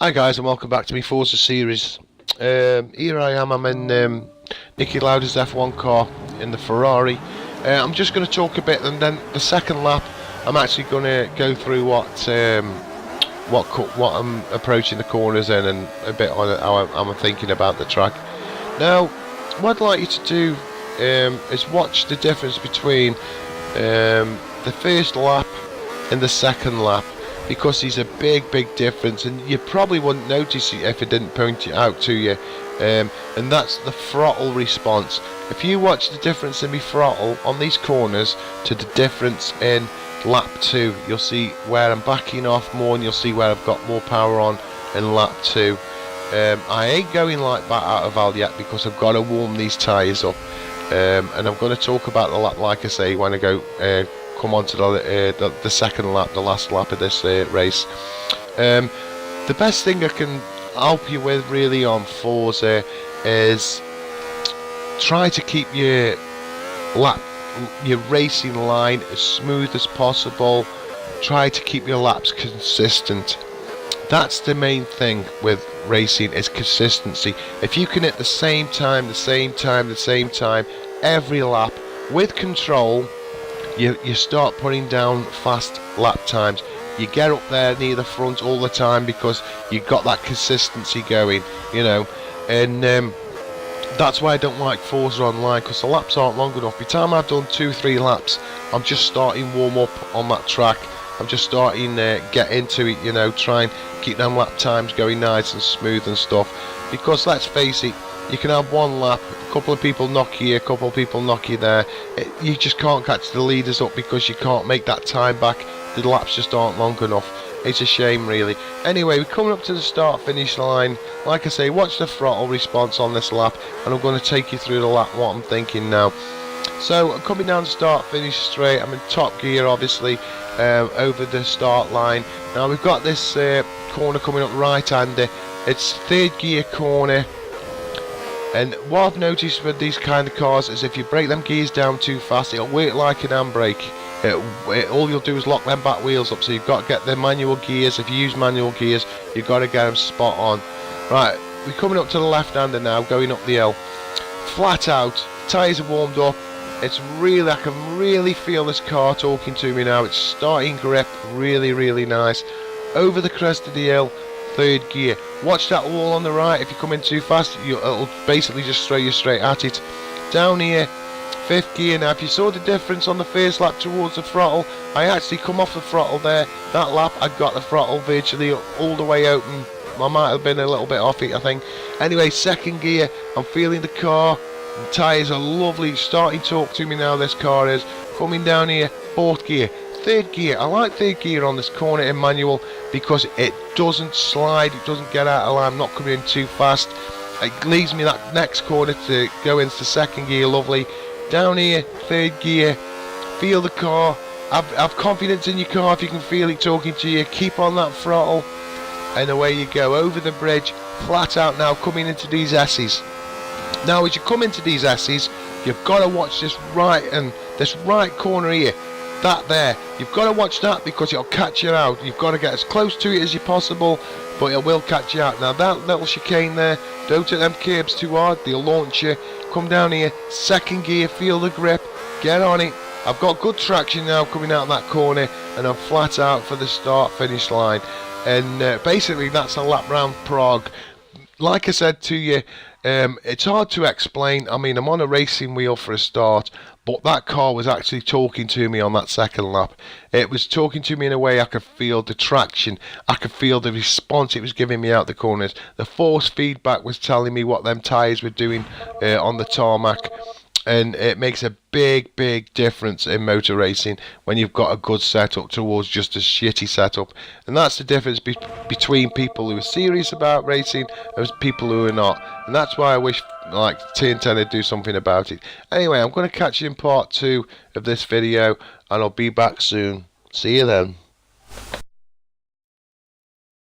Hi guys, and welcome back to my Forza series. Here I am, I'm in Niki Lauda's F1 car in the Ferrari. I'm just going to talk a bit, and then the second lap I'm actually going to go through what I'm approaching the corners in, and a bit on how I'm thinking about the track. Now, what I'd like you to do is watch the difference between the first lap and the second lap, because there's a big difference, and you probably wouldn't notice it if I didn't point it out to you, and that's the throttle response. If you watch the difference in my throttle on these corners to the difference in lap 2, you'll see where I'm backing off more, and you'll see where I've got more power on in lap 2. I ain't going like that out of Val yet, because I've got to warm these tyres up, and I'm going to talk about the lap, like I say, when I go come on to the second lap, the last lap of this race. The best thing I can help you with really on Forza is try to keep your racing line as smooth as possible. Try to keep your laps consistent. That's the main thing with racing, is consistency. If you can hit the same time every lap with control, you start putting down fast lap times. You get up there near the front all the time because you've got that consistency going, you know. And that's why I don't like Forza Online, because the laps aren't long enough. By the time I've done 2-3 laps, I'm just starting warm up on that track. I'm just starting get into it, you know, try and keep them lap times going nice and smooth and stuff. Because let's face it, you can have one lap, a couple of people knock here, a couple of people knock you there. You just can't catch the leaders up because you can't make that time back. The laps just aren't long enough. It's a shame, really. Anyway, we're coming up to the start-finish line. Like I say, watch the throttle response on this lap, and I'm going to take you through the lap, what I'm thinking now. So, I'm coming down the start-finish straight. I'm in top gear, obviously, over the start line. Now, we've got this corner coming up right-hander. It's third gear corner. And what I've noticed with these kind of cars is if you break them gears down too fast, it'll work like an handbrake. All you'll do is lock them back wheels up, so you've got to get the manual gears. If you use manual gears, you've got to get them spot on. Right, we're coming up to the left-hander now, going up the hill. Flat out, tyres are warmed up. It's really, I can really feel this car talking to me now. It's starting grip, really nice. Over the crest of the hill, third gear. Watch that wall on the right. If you come in too fast, it'll basically just throw you straight at it. Down here, fifth gear. Now, if you saw the difference on the first lap towards the throttle, I actually come off the throttle there. That lap, I got the throttle virtually all the way open. I might have been a little bit off it, I think. Anyway, second gear. I'm feeling the car. The tyres are lovely. Starting to talk to me now, this car is. Coming down here, fourth gear. Third gear. I like third gear on this corner in manual because it doesn't slide, it doesn't get out of line, I'm not coming in too fast. It leaves me that next corner to go into second gear, lovely. Down here, third gear. Feel the car. Have confidence in your car if you can feel it talking to you. Keep on that throttle, and away you go over the bridge. Flat out now, coming into these S's. Now, as you come into these S's, you've got to watch this right corner here. That there, you've got to watch that because it'll catch you out. You've got to get as close to it as you possible, but it will catch you out. Now that little chicane there, don't take them curbs too hard, they'll launch you. Come down here, second gear, feel the grip, get on it. I've got good traction now coming out of that corner, and I'm flat out for the start finish line. And basically that's a lap round Prague. Like I said to you, it's hard to explain. I mean, I'm on a racing wheel for a start, but that car was actually talking to me on that second lap. It was talking to me in a way I could feel the traction. I could feel the response it was giving me out the corners. The force feedback was telling me what them tyres were doing on the tarmac. And it makes a big difference in motor racing when you've got a good setup towards just a shitty setup. And that's the difference between people who are serious about racing and people who are not. And that's why I wish like TNT would do something about it. Anyway, I'm going to catch you in part 2 of this video, and I'll be back soon. See you then.